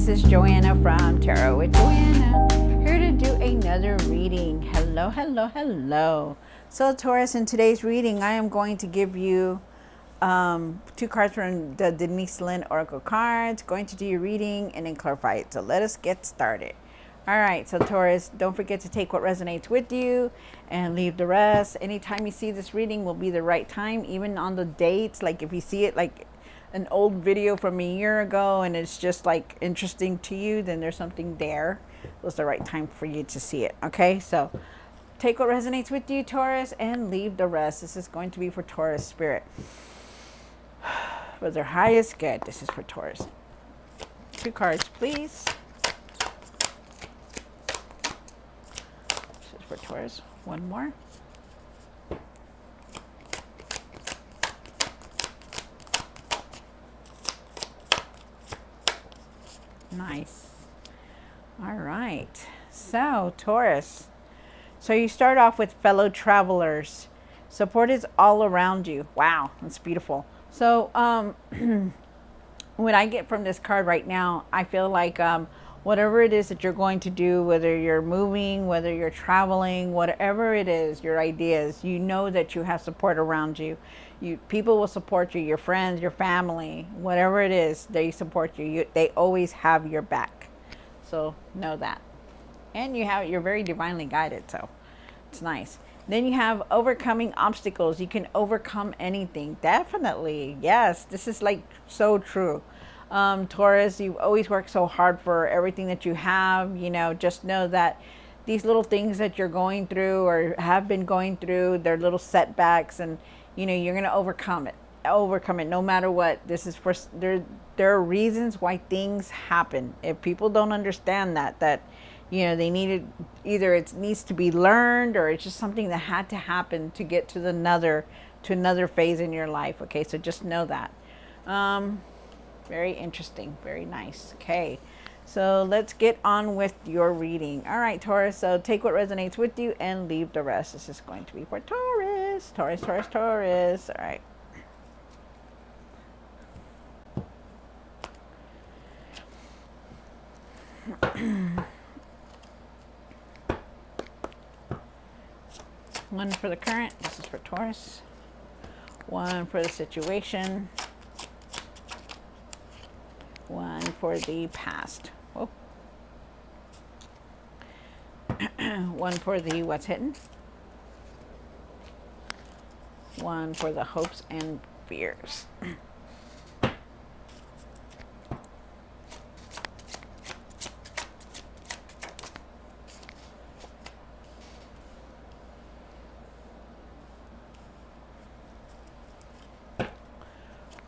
this is Joanna from Tarot with Joanna, here to do another reading. Hello, hello, hello. So Taurus, in today's reading, I am going to give you two cards from the Denise Lynn Oracle cards, going to do your reading and then clarify it. So let us get started. All right, so Taurus, don't forget to take what resonates with you and leave the rest. Anytime you see this reading will be the right time, even on the dates. Like if you see it like an old video from a year ago and it's just like interesting to you, then there's something there. It was the right time for you to see it. Okay, so take what resonates with you, Taurus, and leave the rest. This is going to be for Taurus spirit. For their highest good, this is for Taurus. Two cards, please. This is for Taurus. One more. Nice. All right. So, Taurus. So you start off with fellow travelers. Support is all around you. Wow, that's beautiful. So, what I get from this card right now, I feel like whatever it is that you're going to do, whether you're moving, whether you're traveling, whatever it is, your ideas, you know that you have support around you. People will support you, your friends, your family, whatever it is, they support you. They always have your back. So know that. And you're very divinely guided, so it's nice. Then you have overcoming obstacles. You can overcome anything. Definitely. Yes, this is like so true. Taurus, you've always worked so hard for everything that you have. You know, just know that these little things that you're going through or have been going through, they're little setbacks, and you know, you're going to overcome it no matter what. This is for, there are reasons why things happen. If people don't understand that, you know, they needed, either it needs to be learned or it's just something that had to happen to get to another phase in your life. Okay, so just know that. Very interesting, very nice. Okay, so let's get on with your reading. All right, Taurus, so take what resonates with you and leave the rest. This is going to be for Taurus. Taurus, Taurus, Taurus. All right. One for the current. This is for Taurus. One for the situation. One for the past. Whoa. One for the what's hidden. One for the hopes and fears.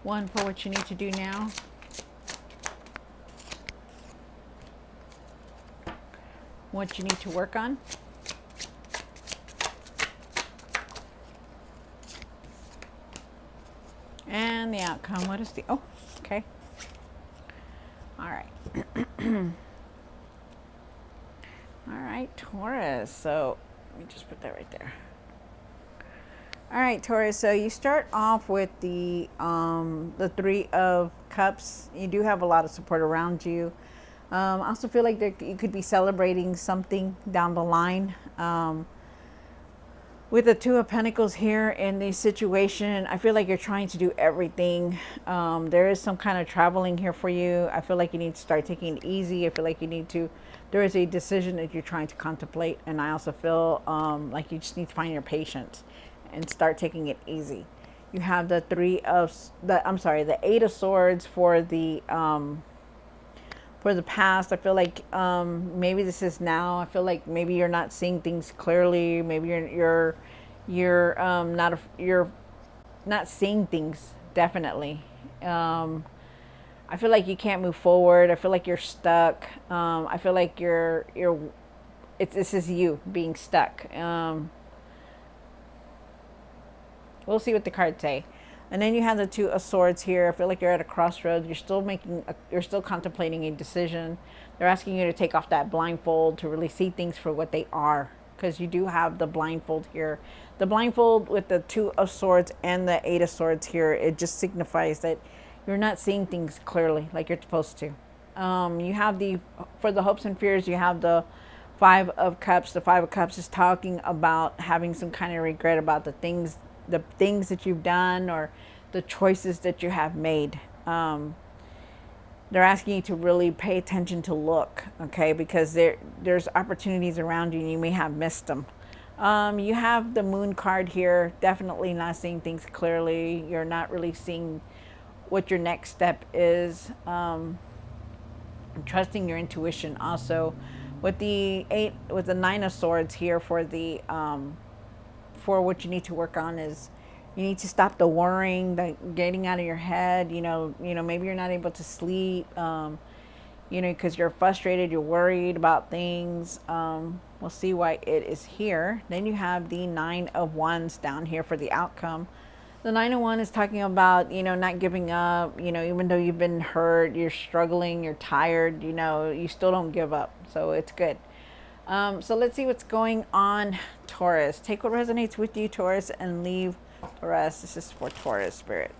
One for what you need to do now. What you need to work on. And the outcome. What is the, oh, okay. All right. All right, Taurus. So let me just put that right there. All right, Taurus, so you start off with the Three of Cups. You do have a lot of support around you. I also feel like you could be celebrating something down the line. With the Two of Pentacles here in the situation, I feel like you're trying to do everything. There is some kind of traveling here for you. I feel like you need to start taking it easy. I feel like there is a decision that you're trying to contemplate. And I also feel like you just need to find your patience and start taking it easy. You have the the Eight of Swords for the past. I feel like maybe this is now. I feel like maybe you're not seeing things clearly. Maybe you're not seeing things definitely. I feel like you can't move forward. I feel like you're stuck. I feel like this is you being stuck. We'll see what the cards say. And then you have the Two of Swords here. I feel like you're at a crossroads. You're still contemplating a decision. They're asking you to take off that blindfold to really see things for what they are. Because you do have the blindfold here. The blindfold with the Two of Swords and the Eight of Swords here, it just signifies that you're not seeing things clearly like you're supposed to. You have for the hopes and fears, you have the Five of Cups. The Five of Cups is talking about having some kind of regret about the things that you've done or the choices that you have made. They're asking you to really pay attention to look, okay, because there's opportunities around you and you may have missed them. You have the Moon card here, definitely not seeing things clearly. You're not really seeing what your next step is. Trusting your intuition also. With the Nine of Swords here for for what you need to work on is you need to stop the worrying, the getting out of your head. Maybe you're not able to sleep. Because you're frustrated, you're worried about things. We'll see why it is here. Then you have the Nine of Wands down here for the outcome. The Nine of Wands is talking about, not giving up, even though you've been hurt, you're struggling, you're tired, you still don't give up. So it's good. So let's see what's going on, Taurus. Take what resonates with you, Taurus, and leave the rest. This is for Taurus spirit.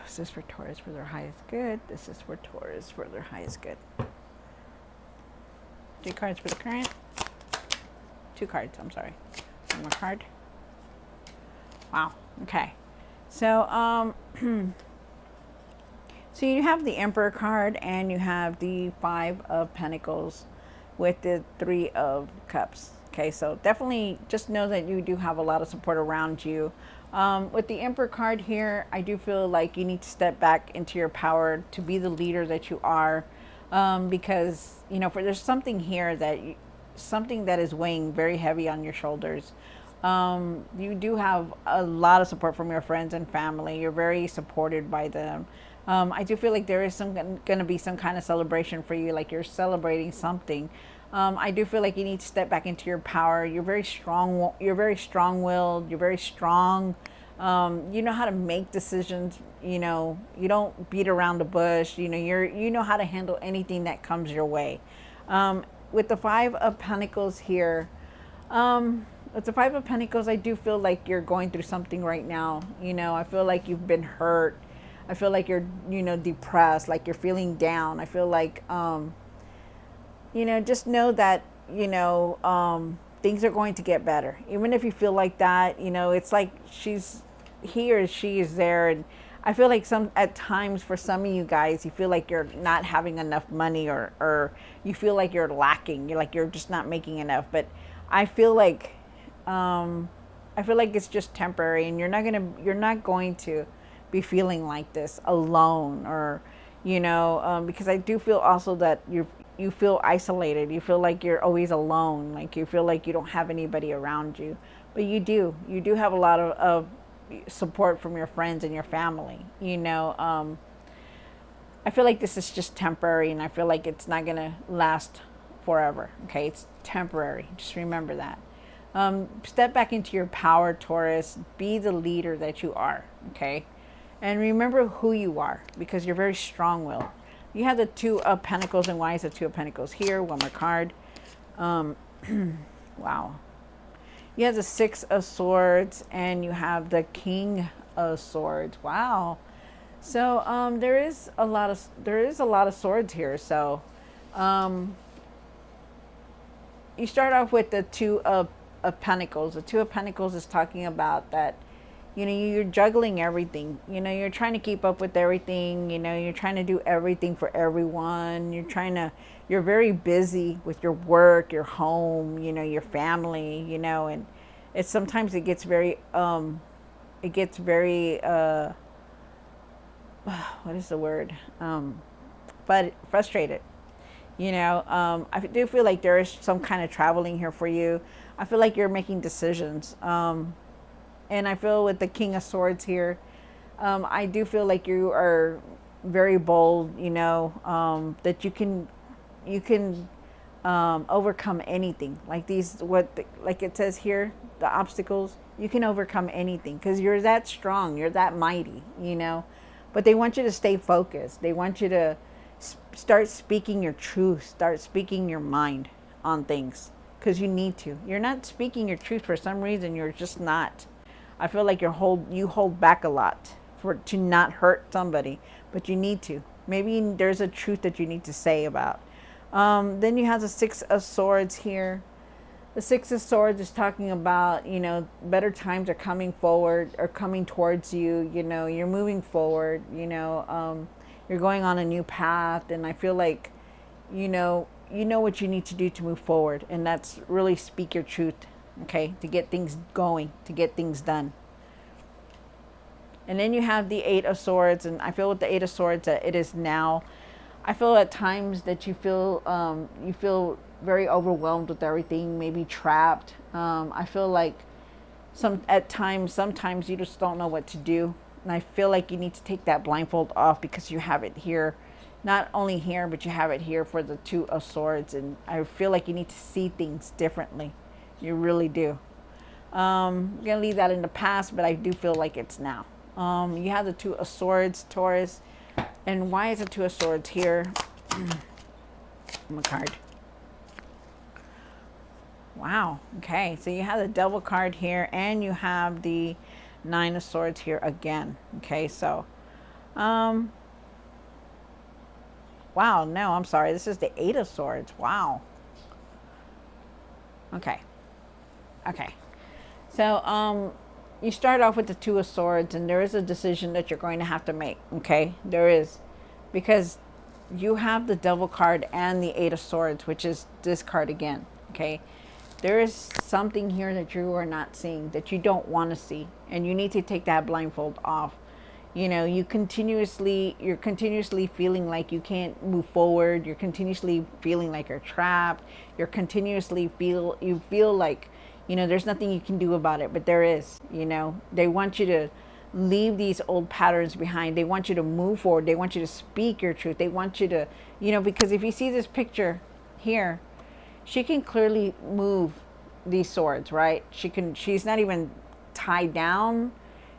This is for Taurus for their highest good. This is for Taurus for their highest good. 3 cards for the current. 2 cards, I'm sorry. 1 more card. Wow. Okay. So, so you have the Emperor card and you have the 5 of Pentacles with the 3 of Cups. Okay, so definitely just know that you do have a lot of support around you. With the Emperor card here, I do feel like you need to step back into your power to be the leader that you are, because there's something here something that is weighing very heavy on your shoulders. You do have a lot of support from your friends and family. You're very supported by them. I do feel like there is going to be some kind of celebration for you, like you're celebrating something. I do feel like you need to step back into your power. You're very strong. You're very strong-willed. You're very strong. You know how to make decisions. You don't beat around the bush. You know how to handle anything that comes your way. With the 5 of Pentacles here, with the 5 of Pentacles, I do feel like you're going through something right now. I feel like you've been hurt. I feel like you're, depressed, like you're feeling down. I feel like, just know that, things are going to get better. Even if you feel like that, it's like he or she is there. And I feel like at times for some of you guys, you feel like you're not having enough money or you feel like you're lacking. You're just not making enough. But I feel like it's just temporary, and you're not going to be feeling like this alone, or because I do feel also that you feel isolated. You feel like you're always alone, like you feel like you don't have anybody around you, but you do have a lot of support from your friends and your family. I feel like this is just temporary, and I feel like it's not gonna last forever. Okay, it's temporary. Just remember that. Step back into your power, Taurus. Be the leader that you are. Okay. And remember who you are, because you're very strong-willed. You have the 2 of Pentacles, and why is the 2 of Pentacles here? 1 more card. Wow. You have the 6 of Swords, and you have the King of Swords. Wow. So there is a lot of swords here. So you start off with the 2 of Pentacles. The 2 of Pentacles is talking about that. You're juggling everything. You're trying to keep up with everything. You're trying to do everything for everyone. You're very busy with your work, your home, your family, and sometimes it gets very, what is the word? But frustrated. I do feel like there is some kind of traveling here for you. I feel like you're making decisions. And I feel with the King of Swords here, I do feel like you are very bold, that you can overcome anything. Like it says here, the obstacles, you can overcome anything because you're that strong, you're that mighty, But they want you to stay focused. They want you to start speaking your truth, start speaking your mind on things because you need to. You're not speaking your truth for some reason. You're just not. I feel like you hold back a lot to not hurt somebody, but you need to. Maybe there's a truth that you need to say about. Then you have the Six of Swords here. The Six of Swords is talking about, better times are coming forward or coming towards you. You're moving forward, you're going on a new path. And I feel like, you know what you need to do to move forward. And that's really speak your truth, okay, to get things going, to get things done. And then you have the Eight of Swords. And I feel with the Eight of Swords that it is now. I feel at times that you feel very overwhelmed with everything, maybe trapped. I feel like sometimes you just don't know what to do. And I feel like you need to take that blindfold off because you have it here. Not only here, but you have it here for the Two of Swords. And I feel like you need to see things differently. You really do. I'm going to leave that in the past, but I do feel like it's now. You have the Two of Swords, Taurus. And why is the Two of Swords here? My card. Wow. Okay. So you have the Devil card here, and you have the Nine of Swords here again. Okay. So, wow. No, I'm sorry. This is the Eight of Swords. Wow. Okay. Okay. So, you start off with the Two of Swords, and there is a decision that you're going to have to make. Okay. There is, because you have the Devil card and the Eight of Swords, which is this card again. Okay. There is something here that you are not seeing, that you don't want to see, and you need to take that blindfold off. You're continuously feeling like you can't move forward. You're continuously feeling like you're trapped. You feel like, there's nothing you can do about it, but there is. They want you to leave these old patterns behind. They want you to move forward. They want you to speak your truth. They want you to, because if you see this picture here, she can clearly move these swords, right? She's not even tied down.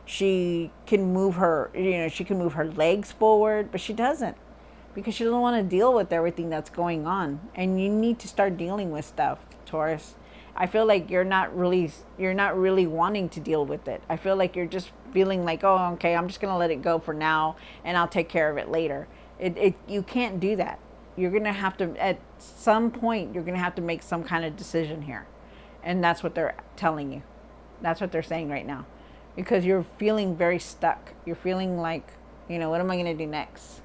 She can move her legs forward, but she doesn't, because she doesn't want to deal with everything that's going on. And you need to start dealing with stuff, Taurus. I feel like you're not really wanting to deal with it. I feel like you're just feeling like, oh, okay, I'm just going to let it go for now and I'll take care of it later. You can't do that. You're going to have to, at some point, you're going to have to make some kind of decision here. And that's what they're telling you. That's what they're saying right now. Because you're feeling very stuck. You're feeling like, what am I going to do next?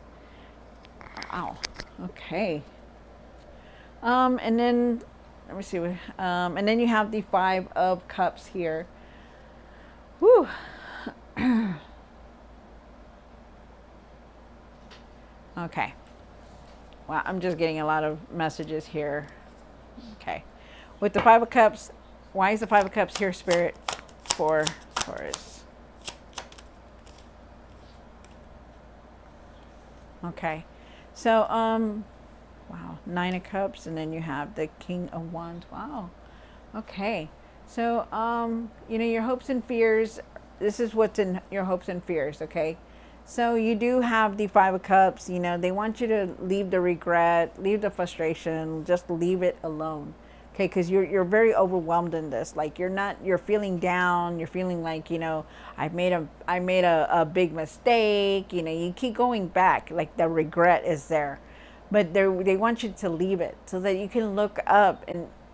Wow. Okay. And then, let me see. And then you have the Five of Cups here. Whew. Okay. Wow, I'm just getting a lot of messages here. Okay. With the Five of Cups, why is the Five of Cups here, Spirit, for Taurus? Okay. So, wow, Nine of Cups, and then you have the King of Wands. Wow. Okay. So, your hopes and fears, this is what's in your hopes and fears, okay? So you do have the Five of Cups. They want you to leave the regret, leave the frustration, just leave it alone. Okay, because you're very overwhelmed in this. Like you're feeling down. You're feeling like, I made a big mistake. You keep going back. Like the regret is there, but they want you to leave it so that you can look up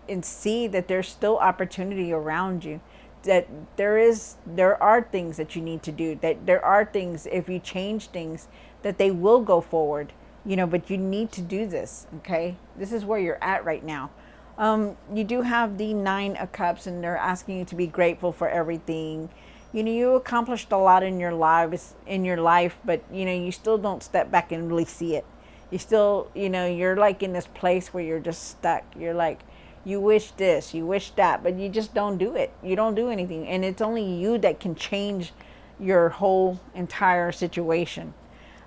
and see that there's still opportunity around you. That there are things that you need to do, that there are things, if you change things, that they will go forward, but you need to do this. Okay. This is where you're at right now. You do have the Nine of Cups, and they're asking you to be grateful for everything. You accomplished a lot in your life, but you still don't step back and really see it. You still, you're like in this place where you're just stuck. You're like, you wish this, you wish that, but you just don't do it. You don't do anything. And it's only you that can change your whole entire situation.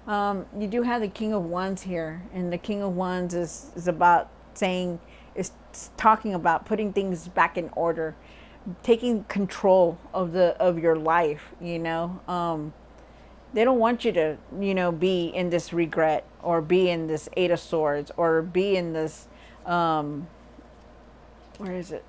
You do have the King of Wands here. And the King of Wands is about talking about putting things back in order, taking control of your life, you know. They don't want you to, you know, be in this regret or be in this Eight of Swords or be in this, where is it?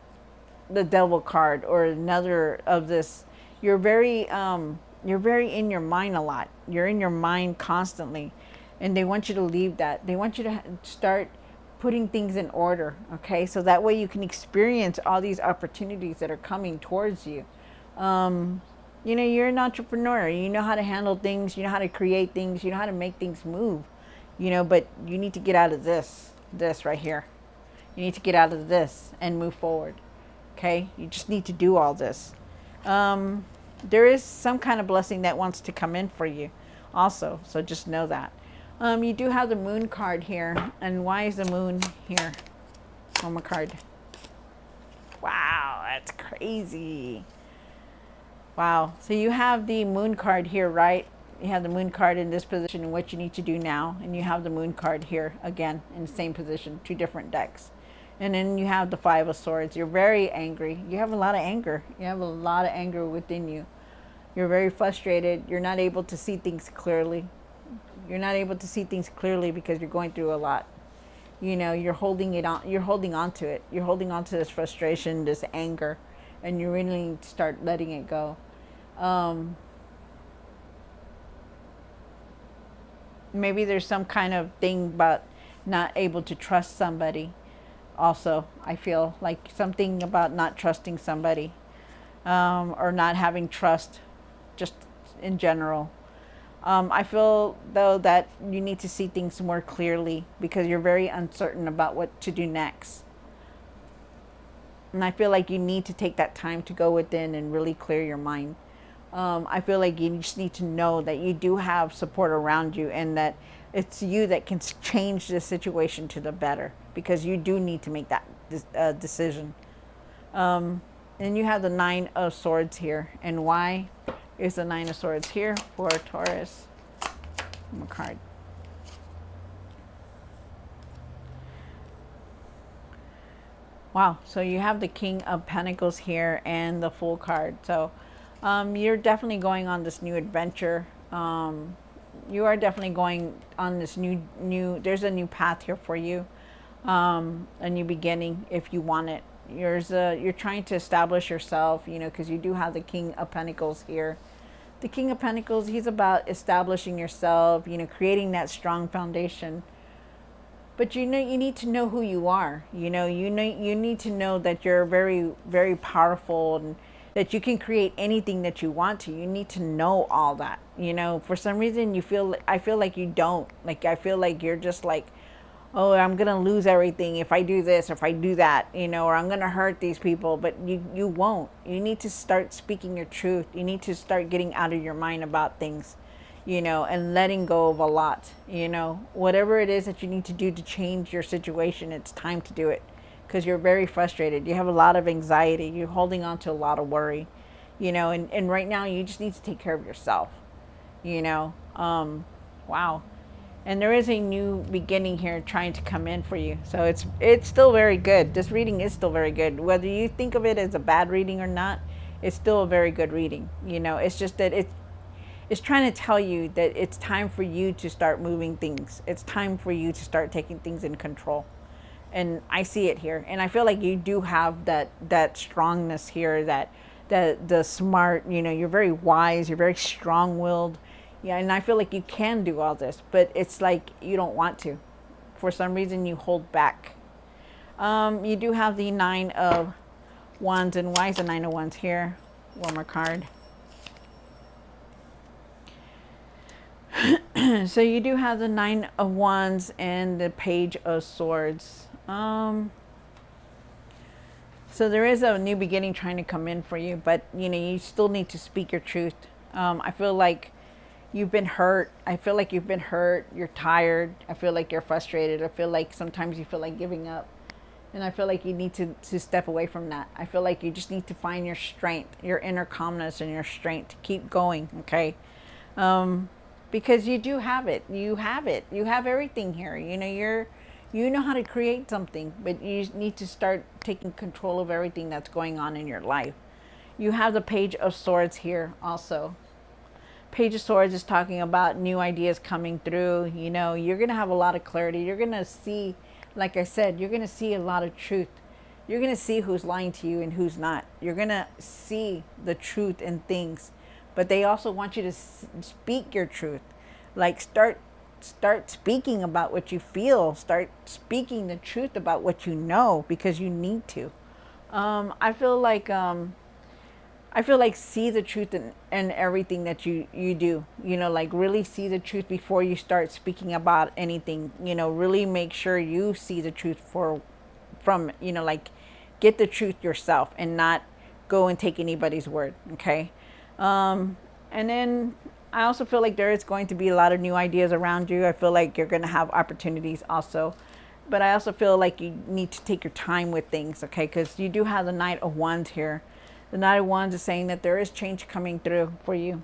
The Devil card or another of this. You're very in your mind a lot. You're in your mind constantly, and they want you to leave that. They want you to start putting things in order, okay? So that way you can experience all these opportunities that are coming towards you. You know, you're an entrepreneur. You know how to handle things. You know how to create things. You know how to make things move. You know, but you need to get out of this right here. You need to get out of this and move forward. Okay? You just need to do all this. There is some kind of blessing that wants to come in for you also. So just know that. You do have the moon card here. And why is the moon here? On my card. Wow, that's crazy. Wow. So you have the moon card here, right? You have the moon card in this position and what you need to do now. And you have the moon card here again in the same position, two different decks. And then you have the Five of Swords. You're very angry. You have a lot of anger. You have a lot of anger within you. You're very frustrated. You're not able to see things clearly. You're not able to see things clearly because you're going through a lot. You know, you're holding it on. You're holding on to it. You're holding on to this frustration, this anger, and you really need to start letting it go. Maybe there's some kind of thing about not able to trust somebody. Also, I feel like something about not trusting somebody, or not having trust, just in general. I feel though that you need to see things more clearly because you're very uncertain about what to do next. And I feel like you need to take that time to go within and really clear your mind. I feel like you just need to know that you do have support around you and that it's you that can change the situation to the better because you do need to make that decision. And you have the Nine of Swords here. And why is the Nine of Swords here for Taurus? My card. Wow. So you have the King of Pentacles here and the Fool card. So you're definitely going on this new adventure. You are definitely going on this there's a new path here for you. A new beginning if you want it. You're trying to establish yourself, you know, because you do have the King of Pentacles here. The King of Pentacles, he's about establishing yourself, you know, creating that strong foundation. But you know, you need to know who you are. You need to know that you're very, very powerful and that you can create anything that you want to. You need to know all that. You know, for some reason I feel like you don't. Like I feel like you're just like, oh, I'm going to lose everything if I do this, if I do that, you know, or I'm going to hurt these people, but you won't. You need to start speaking your truth. You need to start getting out of your mind about things, you know, and letting go of a lot, you know, whatever it is that you need to do to change your situation, it's time to do it because you're very frustrated. You have a lot of anxiety. You're holding on to a lot of worry, you know, and right now you just need to take care of yourself, you know. Wow. And there is a new beginning here trying to come in for you. So it's still very good. This reading is still very good. Whether you think of it as a bad reading or not, it's still a very good reading. You know, it's just that it's trying to tell you that it's time for you to start moving things. It's time for you to start taking things in control. And I see it here. And I feel like you do have that strongness here, that the smart, you know, you're very wise, you're very strong-willed. Yeah, and I feel like you can do all this, but it's like you don't want to. For some reason, you hold back. You do have the Nine of Wands, and why is the Nine of Wands here? One more card. So you do have the Nine of Wands and the Page of Swords. So there is a new beginning trying to come in for you, but you know, you still need to speak your truth. I feel like you've been hurt. I feel like you've been hurt. You're tired. I feel like you're frustrated. I feel like sometimes you feel like giving up. And I feel like you need to step away from that. I feel like you just need to find your strength, your inner calmness and your strength to keep going, okay? Because you do have it. You have it. You have everything here. You know, you know how to create something, but you need to start taking control of everything that's going on in your life. You have the Page of Swords here also. Page of Swords is talking about new ideas coming through. You know, you're going to have a lot of clarity. You're going to see, like I said, you're going to see a lot of truth. You're going to see who's lying to you and who's not. You're going to see the truth in things. But they also want you to speak your truth. Like start speaking about what you feel. Start speaking the truth about what you know, because you need to. I feel like see the truth in everything that you do. You know, like really see the truth before you start speaking about anything. You know, really make sure you see the truth from, you know, like get the truth yourself and not go and take anybody's word. Okay. And then I also feel like there is going to be a lot of new ideas around you. I feel like you're going to have opportunities also. But I also feel like you need to take your time with things, okay? Because you do have the Knight of Wands here. The Knight of Wands is saying that there is change coming through for you.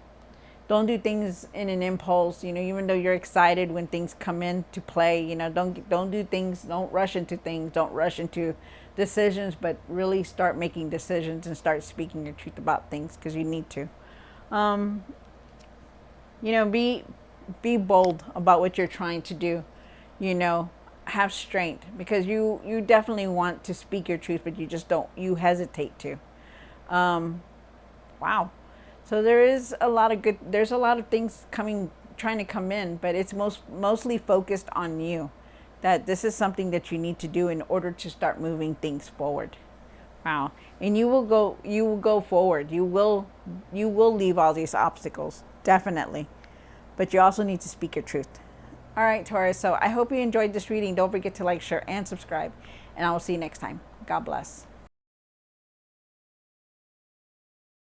Don't do things in an impulse, you know, even though you're excited when things come into play, you know, don't do things, don't rush into things, don't rush into decisions, but really start making decisions and start speaking your truth about things, because you need to. You know, be bold about what you're trying to do. You know, have strength, because you definitely want to speak your truth, but you hesitate to. Wow. So there's a lot of things trying to come in, but it's mostly focused on you. That this is something that you need to do in order to start moving things forward. Wow. And you will go forward. You will leave all these obstacles. Definitely. But you also need to speak your truth. All right, Taurus. So I hope you enjoyed this reading. Don't forget to like, share, and subscribe. And I will see you next time. God bless.